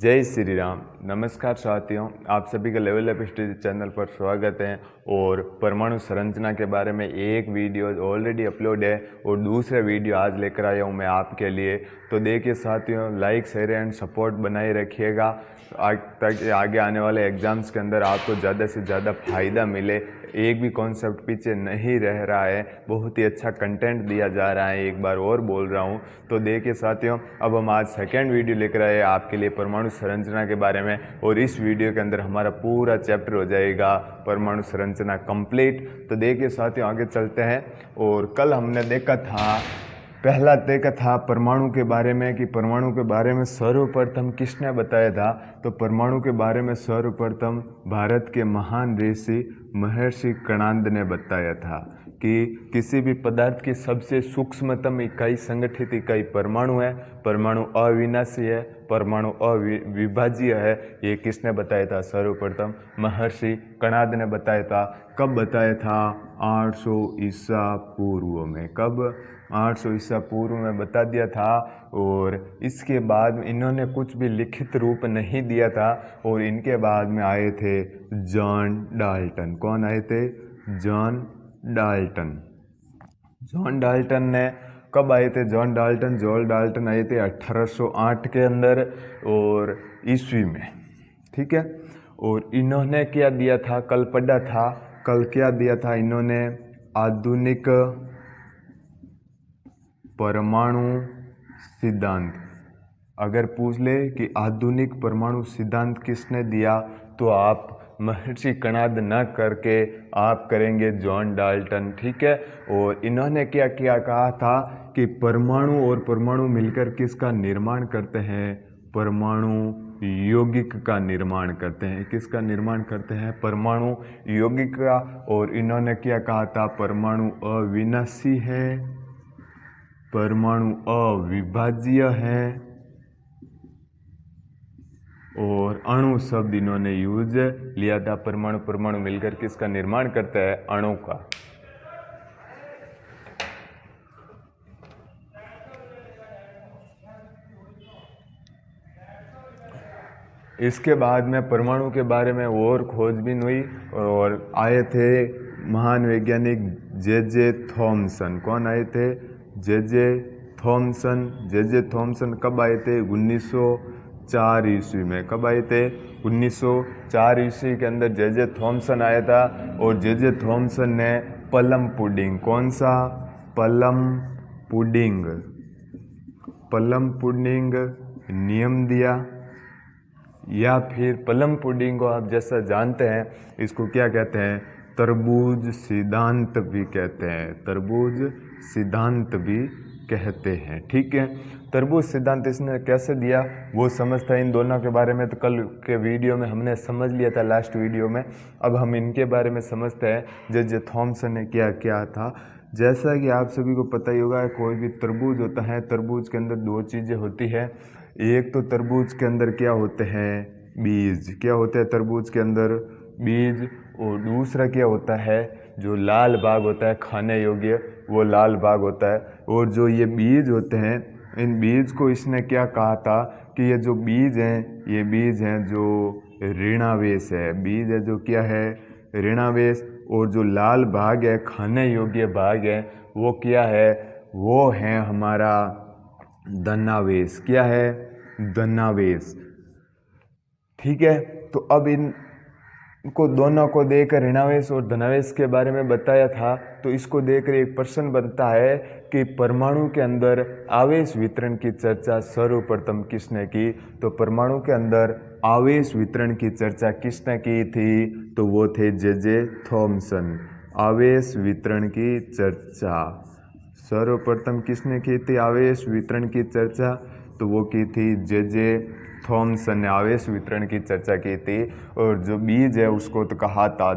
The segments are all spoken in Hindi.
जय श्री राम। नमस्कार साथियों, आप सभी का लेवल अप स्टडी चैनल पर स्वागत है। और परमाणु संरचना के बारे में एक वीडियो ऑलरेडी अपलोड है और दूसरा वीडियो आज लेकर आया हूँ मैं आपके लिए। तो देखिए साथियों, लाइक शेयर एंड सपोर्ट बनाए रखिएगा ताकि आगे आने वाले एग्ज़ाम्स के अंदर आपको ज़्यादा से ज़्यादा फ़ायदा मिले। एक भी कॉन्सेप्ट पीछे नहीं रह रहा है, बहुत ही अच्छा कंटेंट दिया जा रहा है, एक बार और बोल रहा हूँ। तो देखिए साथियों, अब हम आज सेकेंड वीडियो लेकर आए आपके लिए परमाणु संरचना के बारे में, और इस वीडियो के अंदर हमारा पूरा चैप्टर हो जाएगा परमाणु संरचना कंप्लीट। तो देखिए साथियों, आगे चलते हैं। और कल हमने पहला देखा था परमाणु के बारे में कि परमाणु के बारे में सर्वप्रथम किसने बताया था। तो परमाणु के बारे में सर्वप्रथम भारत के महान ऋषि महर्षि कणाद ने बताया था कि किसी भी पदार्थ की सबसे सूक्ष्मतम इकाई, संगठित इकाई परमाणु है। परमाणु अविनाशी है, परमाणु अविभाज्य है। ये किसने बताया था? सर्वप्रथम महर्षि कणाद ने बताया था। कब बताया था? 800 ईसा पूर्व में। कब? 800 ईसा पूर्व में बता दिया था। और इसके बाद इन्होंने कुछ भी लिखित रूप नहीं दिया था। और इनके बाद में आए थे जॉन डाल्टन। कौन आए थे? John Dalton. जॉन डाल्टन ने कब आए थे? जॉन डाल्टन आए थे 1808 के अंदर और ईस्वी में, ठीक है। और इन्होंने क्या दिया था? कल पढ़ा था। कल क्या दिया था इन्होंने? आधुनिक परमाणु सिद्धांत। अगर पूछ ले कि आधुनिक परमाणु सिद्धांत किसने दिया, तो आप महर्षि कणाद न करके आप करेंगे जॉन डाल्टन, ठीक है। और इन्होंने क्या क्या कहा था कि परमाणु और परमाणु मिलकर किसका निर्माण करते हैं? परमाणु यौगिक का निर्माण करते हैं। किसका निर्माण करते हैं? परमाणु यौगिक का। और इन्होंने क्या कहा था? परमाणु अविनाशी है, परमाणु अविभाज्य है, और अणु शब्द इन्होंने यूज लिया था। परमाणु मिलकर किसका निर्माण करता है? अणु का। इसके बाद में परमाणु के बारे में और खोजबीन हुई और आए थे महान वैज्ञानिक जे थॉमसन। कौन आए थे? जे थॉमसन कब आए थे? 1904 ईस्वी में। कब आए थे? 1904 ईस्वी के अंदर जे थॉमसन आया था। और जे थॉमसन ने प्लम पुडिंग, कौन सा? प्लम पुडिंग नियम दिया, या फिर प्लम पुडिंग को आप जैसा जानते हैं, इसको क्या कहते हैं? तरबूज सिद्धांत भी कहते हैं। तरबूज सिद्धांत भी कहते हैं, ठीक है। तरबूज सिद्धांत इसने कैसे दिया वो समझता है। इन दोनों के बारे में तो कल के वीडियो में हमने समझ लिया था, लास्ट वीडियो में। अब हम इनके बारे में समझते हैं जे थॉमसन ने क्या किया था। जैसा कि आप सभी को पता ही होगा, कोई भी तरबूज होता है, तरबूज के अंदर दो चीज़ें होती है। एक तो तरबूज के अंदर क्या होते हैं? बीज। क्या होते हैं तरबूज के अंदर? बीज। और दूसरा क्या होता है? जो लाल भाग होता है खाने योग्य, वो लाल भाग होता है। और जो ये बीज होते हैं, इन बीज को इसने क्या कहा था कि ये जो बीज हैं, ये बीज हैं जो ऋणावेश है। बीज है जो क्या है? ऋणावेश। और जो लाल भाग है, खाने योग्य भाग है, वो क्या है? वो है हमारा धनावेश। क्या है? धनावेश, ठीक है। तो अब इनको दोनों को देकर ऋणावेश और धनावेश के बारे में बताया था। तो इसको देखकर एक प्रश्न बनता है कि परमाणु के अंदर आवेश वितरण की चर्चा सर्वप्रथम किसने की? तो परमाणु के अंदर आवेश वितरण की चर्चा किसने की थी? तो वो थे जे थॉमसन। आवेश वितरण की चर्चा सर्वप्रथम किसने की थी? आवेश वितरण की चर्चा तो वो की थी जे थॉमसन ने। आवेश वितरण की चर्चा की थी। और जो बीज है उसको तो कहा था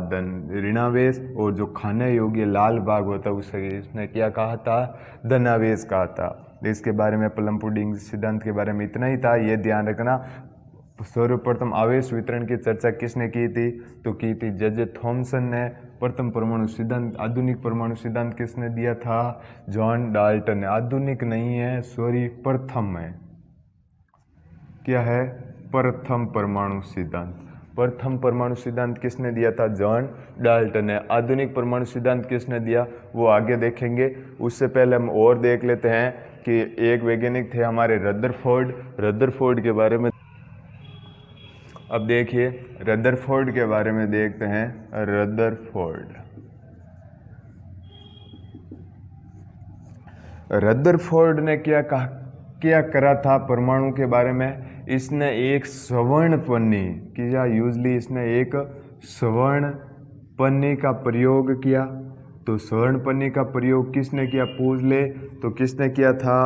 ऋणावेश, और जो खाने योग्य लाल भाग होता है उसे इसने क्या कहा था? धनावेश कहा था। इसके बारे में प्लम पुडिंग सिद्धांत के बारे में इतना ही था, ये ध्यान रखना। सर्वप्रथम आवेश वितरण की चर्चा किसने की थी? तो की थी जे थॉमसन ने। प्रथम परमाणु सिद्धांत, आधुनिक परमाणु सिद्धांत किसने दिया था? जॉन डाल्टन ने। आधुनिक नहीं है, सॉरी, प्रथम है। क्या है? प्रथम परमाणु सिद्धांत। प्रथम परमाणु सिद्धांत किसने दिया था? जॉन डाल्टन ने। आधुनिक परमाणु सिद्धांत किसने दिया वो आगे देखेंगे। उससे पहले हम और देख लेते हैं कि एक वैज्ञानिक थे हमारे रदरफोर्ड। रदरफोर्ड के बारे में अब देखिए, रदरफोर्ड के बारे में देखते हैं। रदरफोर्ड ने क्या करा था परमाणु के बारे में? इसने एक स्वर्ण पन्नी किया। यूजली इसने एक स्वर्ण पन्नी का प्रयोग किया। तो स्वर्ण पन्नी का प्रयोग किसने किया? पूछ ले तो किसने किया था?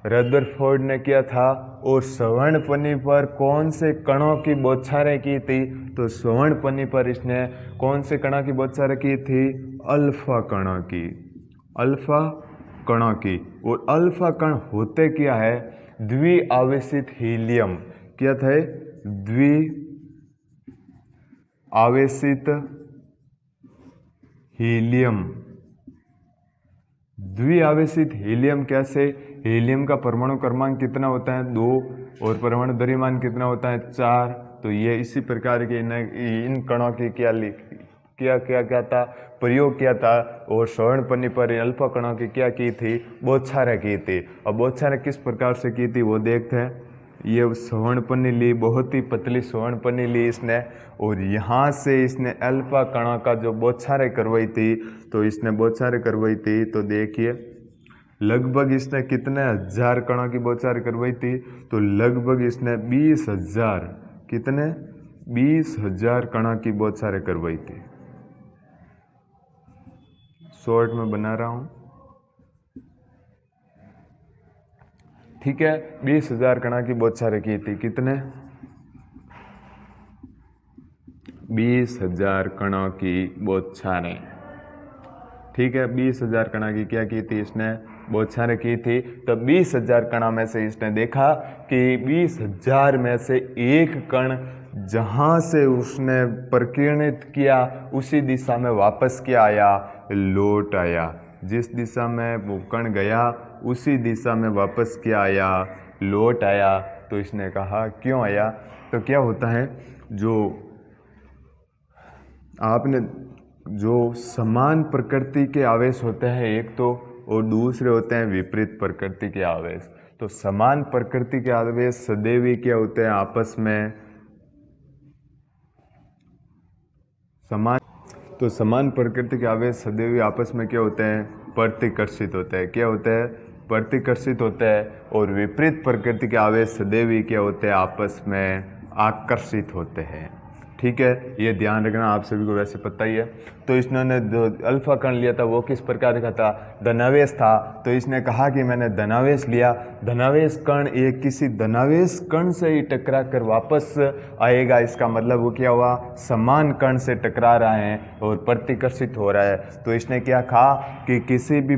रदरफोर्ड ने किया था। और स्वर्ण पन्नी पर कौन से कणों की बौछारें की थी? तो स्वर्ण पन्नी पर इसने कौन से कणों की बौछारें की थी? अल्फा कणों की। अल्फा कणों की। और अल्फा कण होते क्या है? द्विआवेशित हीलियम। क्या था? द्विआवेशित हीलियम। द्विआवेशित हीलियम कैसे? हीलियम का परमाणु क्रमांक कितना होता है? 2 और परमाणु द्रव्यमान कितना होता है? 4। तो ये इसी प्रकार के इन कणों की क्या था? प्रयोग किया था। और स्वर्ण पन्नी पर अल्फा कणों की क्या की थी? बौछारें की थी। अब बौछारें किस प्रकार से की थी वो देखते हैं। ये स्वर्ण पन्नी ली, बहुत ही पतली स्वर्ण पन्नी ली इसने, और यहाँ से इसने अल्फा कणों का जो बौछारें करवाई थी, तो इसने बौछारें करवाई थी। तो देखिए लगभग इसने कितने हजार कणों की बौछारें करवाई थी? तो लगभग इसने 20,000 कितने? 20,000 कणों की बौछारें करवाई थी। शॉर्ट में बना रहा हूं, ठीक है। 20,000 कणों की बौछारें की थी। कितने? 20,000 कणों की बौछारें, ठीक है। 20,000 कणों की क्या की थी इसने? बौछारें की थी। तो 20,000 कणों में से इसने देखा कि 20,000 में से एक कण जहां से उसने प्रकीर्णित किया उसी दिशा में वापस क्या आया? लौट आया। जिस दिशा में वो कण गया उसी दिशा में वापस क्या आया? लौट आया। तो इसने कहा क्यों आया? तो क्या होता है, जो समान प्रकृति के आवेश होते हैं एक तो, और दूसरे होते हैं विपरीत प्रकृति के आवेश। तो समान प्रकृति के आवेश सदैव ही क्या होते हैं? आपस में समान प्रकृति के आवेश सदैव ही आपस में क्या होते हैं? प्रतिकर्षित होते हैं। क्या होते हैं? प्रतिकर्षित होते हैं। और विपरीत प्रकृति के आवेश सदैव ही क्या होते हैं? आपस में आकर्षित होते हैं। ठीक है, ये ध्यान रखना, आप सभी को वैसे पता ही है। तो इसने जो अल्फा कण लिया था वो किस प्रकार का था? धनावेश था। तो इसने कहा कि मैंने धनावेश लिया। धनावेश कण एक किसी धनावेश कण से ही टकरा कर वापस आएगा। इसका मतलब वो क्या हुआ? समान कण से टकरा रहा है और प्रतिकर्षित हो रहा है। तो इसने क्या कहा कि किसी भी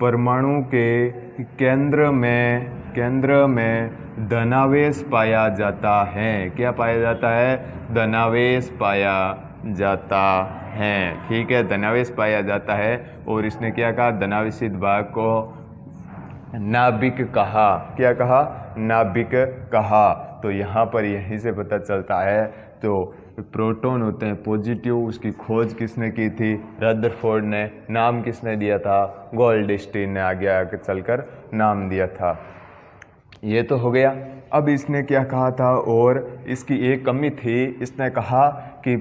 परमाणु के केंद्र में धनावेश पाया जाता है। क्या पाया जाता है? धनावेश पाया जाता है। ठीक है, धनावेश पाया जाता है। और इसने क्या कहा? धनावेशित भाग को नाभिक कहा। क्या कहा? नाभिक कहा। तो यहाँ पर यहीं से पता चलता है तो प्रोटॉन होते हैं पॉजिटिव, उसकी खोज किसने की थी? रदरफोर्ड ने। नाम किसने दिया था? गोल्डस्टीन ने आगे चलकर नाम दिया था। ये तो हो गया। अब इसने क्या कहा था? और इसकी एक कमी थी। इसने कहा कि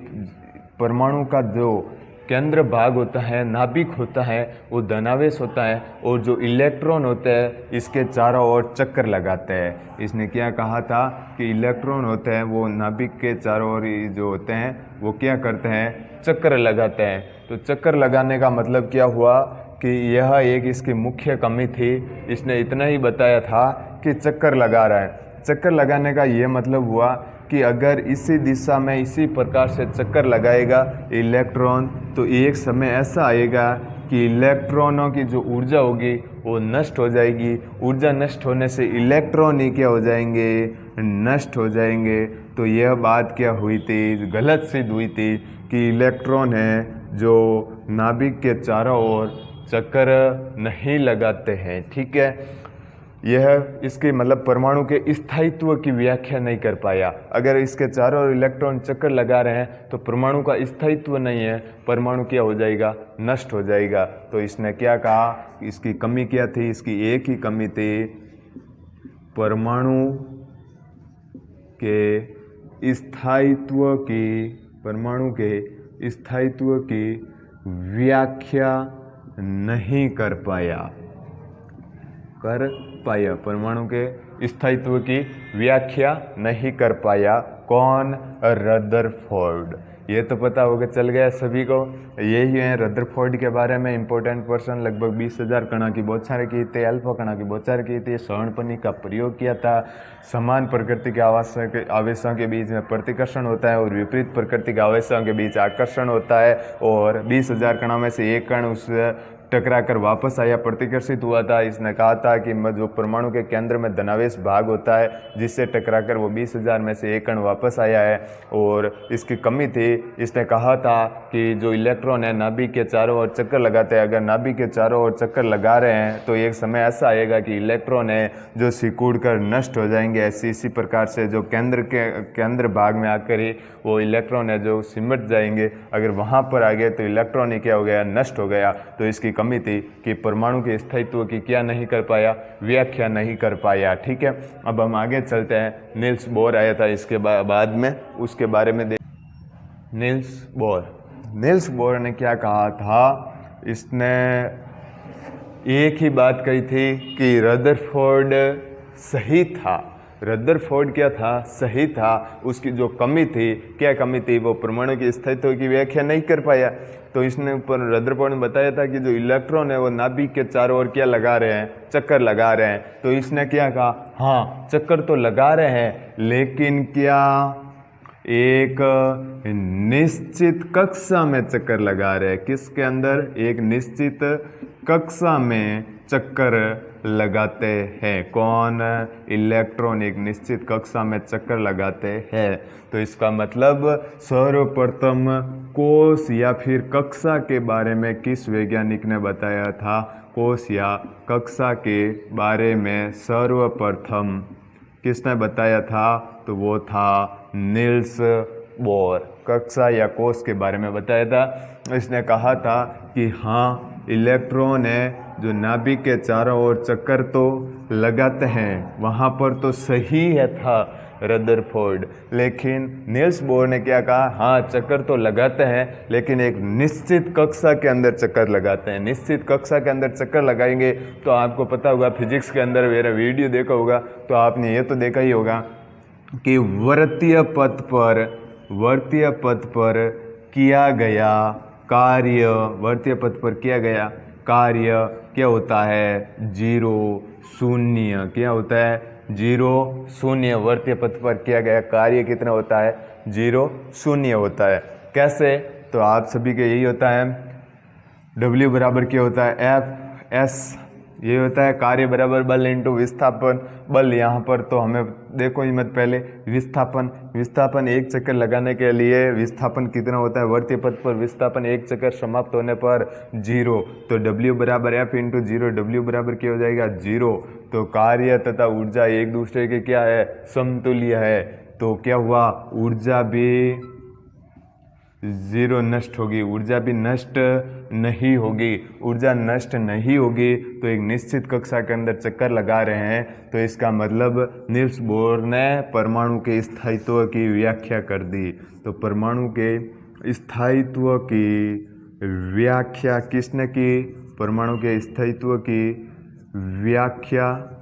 परमाणु का जो केंद्र भाग होता है, नाभिक होता है, वो धनावेश होता है, और जो इलेक्ट्रॉन होते हैं इसके चारों ओर चक्कर लगाते हैं। इसने क्या कहा था कि इलेक्ट्रॉन होते हैं वो नाभिक के चारों ओर जो होते हैं वो क्या करते हैं? चक्कर लगाते हैं। तो चक्कर लगाने का मतलब क्या हुआ कि यह एक इसकी मुख्य कमी थी। इसने इतना ही बताया था कि चक्कर लगा रहा है। चक्कर लगाने का ये मतलब हुआ कि अगर इसी दिशा में इसी प्रकार से चक्कर लगाएगा इलेक्ट्रॉन, तो एक समय ऐसा आएगा कि इलेक्ट्रॉनों की जो ऊर्जा होगी वो नष्ट हो जाएगी। ऊर्जा नष्ट होने से इलेक्ट्रॉन ही क्या हो जाएंगे? नष्ट हो जाएंगे। तो यह बात क्या हुई थी? गलत सिद्ध हुई थी कि इलेक्ट्रॉन है जो नाभिक के चारों ओर चक्कर नहीं लगाते हैं। ठीक है, यह इसके मतलब परमाणु के स्थायित्व की व्याख्या नहीं कर पाया। अगर इसके चारों ओर इलेक्ट्रॉन चक्कर लगा रहे हैं तो परमाणु का स्थायित्व नहीं है, परमाणु क्या हो जाएगा, नष्ट हो जाएगा। तो इसने क्या कहा, इसकी कमी क्या थी, इसकी एक ही कमी थी, परमाणु के स्थायित्व की व्याख्या नहीं कर पाया। परमाणु के स्थायित्व की व्याख्या नहीं कर पाया। कौन? रदरफोर्ड। ये तो पता होगा, चल गया सभी को। यही है रदरफोर्ड के बारे में इंपॉर्टेंट पर्सन। लगभग 20,000 कणा की बौछारें की थी, अल्फा कणा की बौछारें की थी, स्वर्णपनी का प्रयोग किया था। समान प्रकृति के आवेशों के बीच में प्रतिकर्षण होता है और विपरीत प्रकृति के आवेशों के बीच आकर्षण होता है। और 20,000 कणों में से एक कण उस टकरा कर वापस आया, प्रतिकर्षित हुआ था। इसने कहा था कि जो परमाणु के केंद्र में धनावेश भाग होता है, जिससे टकराकर वो 20,000 में से एक कण वापस आया है। और इसकी कमी थी, इसने कहा था कि जो इलेक्ट्रॉन है नाभिक के चारों ओर चक्कर लगाते हैं, अगर नाभिक के चारों ओर चक्कर लगा रहे हैं तो एक समय ऐसा आएगा कि इलेक्ट्रॉन है जो सिकुड़ कर नष्ट हो जाएंगे। इसी प्रकार से जो केंद्र भाग में आकर ही वो इलेक्ट्रॉन है जो सिमट जाएंगे। अगर वहाँ पर आ गए तो इलेक्ट्रॉन ही क्या हो गया, नष्ट हो गया। तो इसकी कमी थी कि परमाणु के स्थायित्व की क्या नहीं कर पाया, व्याख्या नहीं कर पाया। ठीक है, अब हम आगे चलते हैं। नील्स बोर आया था इसके बाद में, उसके बारे में नील्स बोर ने क्या कहा था, इसने एक ही बात कही थी कि रदरफोर्ड सही था। रदरफोर्ड क्या था, सही था। उसकी जो कमी थी, क्या कमी थी, वो परमाणु के स्थायित्व की व्याख्या नहीं कर पाया। तो इसने ऊपर रदरफोर्ड ने बताया था कि जो इलेक्ट्रॉन है वो नाभिक के चारों ओर क्या लगा रहे हैं, चक्कर लगा रहे हैं। तो इसने क्या कहा, हाँ चक्कर तो लगा रहे हैं, लेकिन क्या एक निश्चित कक्षा में चक्कर लगा रहे हैं। किसके अंदर? एक निश्चित कक्षा में चक्कर लगाते हैं। कौन? इलेक्ट्रॉन एक निश्चित कक्षा में चक्कर लगाते हैं। तो इसका मतलब सर्वप्रथम कोश या फिर कक्षा के बारे में किस वैज्ञानिक ने बताया था? कोश या कक्षा के बारे में सर्वप्रथम किसने बताया था? तो वो था नील्स बोर। कक्षा या कोश के बारे में बताया था। इसने कहा था कि हाँ इलेक्ट्रॉन है जो नाभिक के चारों ओर चक्कर तो लगाते हैं, वहाँ पर तो सही है था रदरफोर्ड। लेकिन नील्स बोर ने क्या कहा, हाँ चक्कर तो लगाते हैं लेकिन एक निश्चित कक्षा के अंदर चक्कर लगाते हैं। निश्चित कक्षा के अंदर चक्कर लगाएंगे तो आपको पता होगा, फिजिक्स के अंदर मेरा वीडियो देखा होगा तो आपने ये तो देखा ही होगा कि वर्तीय पथ पर किया गया कार्य क्या होता है? 0, 0। क्या होता है? 0, 0। वर्तीय पथ पर किया गया कार्य कितना होता है? 0, 0 होता है। कैसे? तो आप सभी के यही होता है, W बराबर क्या होता है? F/s। ये होता है कार्य बराबर बल इंटू विस्थापन। बल यहाँ पर तो हमें देखो ही मत, पहले विस्थापन एक चक्कर लगाने के लिए विस्थापन कितना होता है? वर्तीय पथ पर विस्थापन एक चक्कर समाप्त होने पर 0। तो W बराबर F इंटू 0। W बराबर क्या हो जाएगा? 0। तो कार्य तथा ऊर्जा एक दूसरे के क्या है? समतुल्य है। तो क्या हुआ? ऊर्जा भी 0 नष्ट होगी, ऊर्जा भी नष्ट नहीं होगी। ऊर्जा नष्ट नहीं होगी तो एक निश्चित कक्षा के अंदर चक्कर लगा रहे हैं। तो इसका मतलब नील्स बोर ने परमाणु के स्थायित्व की व्याख्या कर दी। तो परमाणु के स्थायित्व की व्याख्या किसने की? परमाणु के स्थायित्व की व्याख्या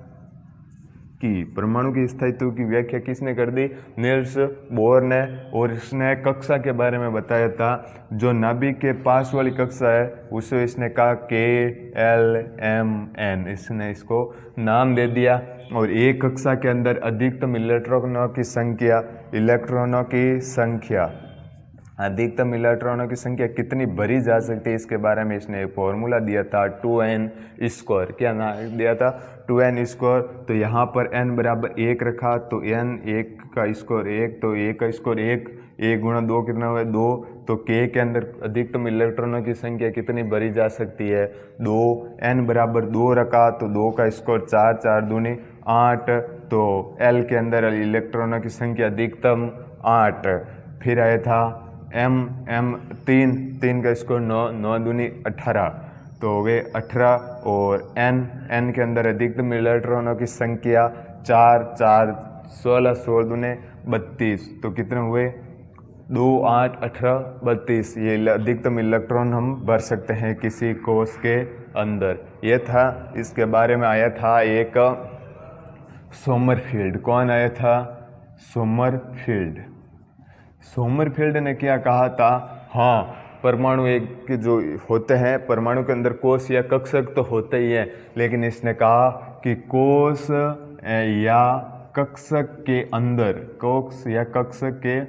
की। परमाणु के स्थायित्व की व्याख्या किसने कर दी? नील्स बोर ने। और इसने कक्षा के बारे में बताया था, जो नाभिक के पास वाली कक्षा है उसे इसने कहा KLMN। इसने इसको नाम दे दिया। और एक कक्षा के अंदर अधिकतम इलेक्ट्रॉनों की संख्या अधिकतम इलेक्ट्रॉनों की संख्या कितनी भरी जा सकती है, इसके बारे में इसने एक फॉर्मूला दिया था 2n²। क्या ना दिया था? 2n²। तो यहाँ पर n बराबर 1 रखा, तो n 1 का स्क्वायर 1, तो 1 का स्क्वायर 1 गुणा 2 कितना हुआ? 2। तो k के अंदर अधिकतम इलेक्ट्रॉनों की संख्या कितनी भरी जा सकती है? 2। n बराबर 2 रखा, तो 2 का स्क्वायर 4, 4 दूनी 8। तो l के अंदर इलेक्ट्रॉनों की संख्या अधिकतम 8। फिर आया था m 3 का स्क्वायर 9, 9 दूनी 18, तो वे 18। और n के अंदर अधिकतम इलेक्ट्रॉनों की संख्या 4, 4 16, 16 दूने 32, तो कितने हुए? 2, 8, 18, 32। ये अधिकतम इलेक्ट्रॉन हम भर सकते हैं किसी कोश के अंदर। ये था, इसके बारे में आया था एक सोमरफील्ड। कौन आया था? सोमरफील्ड। सोमरफील्ड ने क्या कहा था? हाँ, परमाणु एक के जो होते हैं, परमाणु के अंदर कोश या कक्षक तो होते ही हैं, लेकिन इसने कहा कि कोश या कक्षक के अंदर, कोश या कक्षक के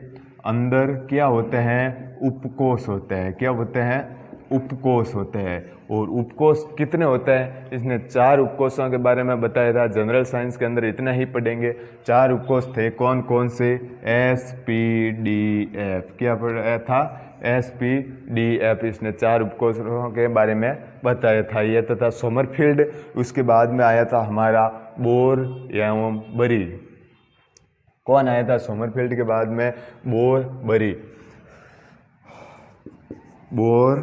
अंदर क्या होते हैं? उपकोश होते हैं। क्या होते हैं? उपकोश होते हैं। और उपकोश कितने होते हैं? इसने 4 उपकोशों के बारे में बताया था। जनरल साइंस के अंदर इतना ही पढ़ेंगे। 4 उपकोश थे। कौन कौन से? SPDF। क्या पढ़ाया था? SPDF। इसने 4 उपकोशों के बारे में बताया था। यह तथा सोमरफील्ड। उसके बाद में आया था हमारा बोर एवं बरी। कौन आया था सोमरफील्ड के बाद में? बोर, बरी। बोर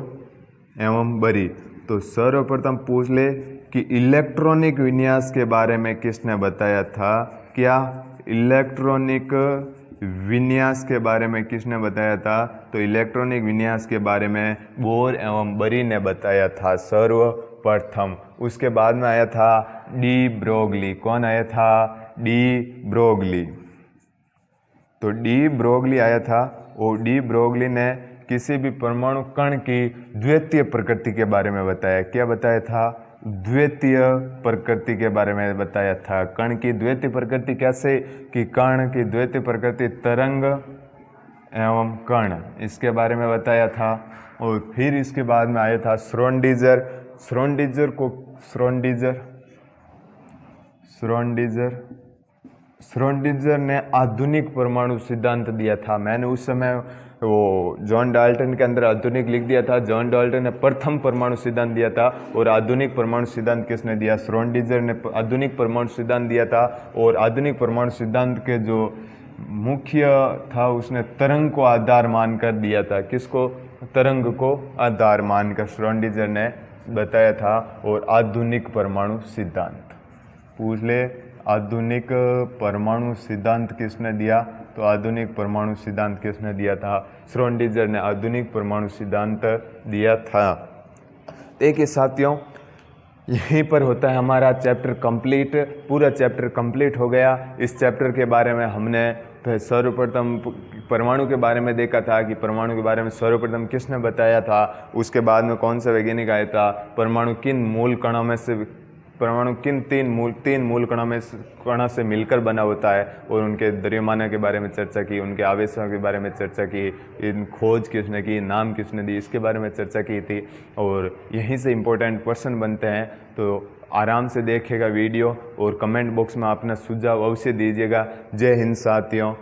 एवं बरी। तो सर्वप्रथम पूछ ले कि इलेक्ट्रॉनिक विन्यास के बारे में किसने बताया था? क्या? इलेक्ट्रॉनिक विन्यास के बारे में किसने बताया था? तो इलेक्ट्रॉनिक विन्यास के बारे में बोर एवं बरी ने बताया था सर्वप्रथम। उसके बाद में आया था डी ब्रोगली। कौन आया था? De Broglie. तो डी ब्रोगली आया था, और डी ब्रोगली ने किसी भी परमाणु कण की द्वितीय प्रकृति के बारे में बताया। क्या बताया था? द्वितीय प्रकृति के बारे में बताया था। कण की द्वितीय प्रकृति कैसे? कि कण की द्वितीय प्रकृति तरंग एवं कण, इसके बारे में बताया था। और फिर इसके बाद में आया था श्रोडिंगर। श्रोडिंगर ने आधुनिक परमाणु सिद्धांत दिया था। मैंने उस समय वो जॉन डाल्टन के अंदर आधुनिक लिख दिया था। जॉन डाल्टन ने प्रथम परमाणु सिद्धांत दिया था, और आधुनिक परमाणु सिद्धांत किसने दिया? श्रोडिंगर ने आधुनिक परमाणु सिद्धांत दिया था। और आधुनिक परमाणु सिद्धांत के जो मुख्य था, उसने तरंग को आधार मानकर दिया था। किसको? तरंग को आधार मानकर श्रोडिंगर ने बताया था। और आधुनिक परमाणु सिद्धांत पूछ ले, आधुनिक परमाणु सिद्धांत किसने दिया? तो आधुनिक परमाणु सिद्धांत किसने दिया था? श्रोडिंगर ने आधुनिक परमाणु सिद्धांत दिया था। देखिए साथियों, यहीं पर होता है हमारा चैप्टर कंप्लीट। पूरा चैप्टर कंप्लीट हो गया। इस चैप्टर के बारे में हमने सर्वप्रथम परमाणु के बारे में देखा था कि परमाणु के बारे में सर्वप्रथम किसने बताया था। उसके बाद में कौन सा वैज्ञानिक आया था? परमाणु किन मूल कणों में से, परमाणु किन तीन मूल कणों से मिलकर बना होता है, और उनके द्रव्यमान के बारे में चर्चा की, उनके आवेशों के बारे में चर्चा की, इन खोज किसने की, नाम किसने दी, इसके बारे में चर्चा की थी। और यहीं से इम्पोर्टेंट क्वेश्चन बनते हैं। तो आराम से देखिएगा वीडियो, और कमेंट बॉक्स में अपना सुझाव अवश्य दीजिएगा। जय हिंद साथियों।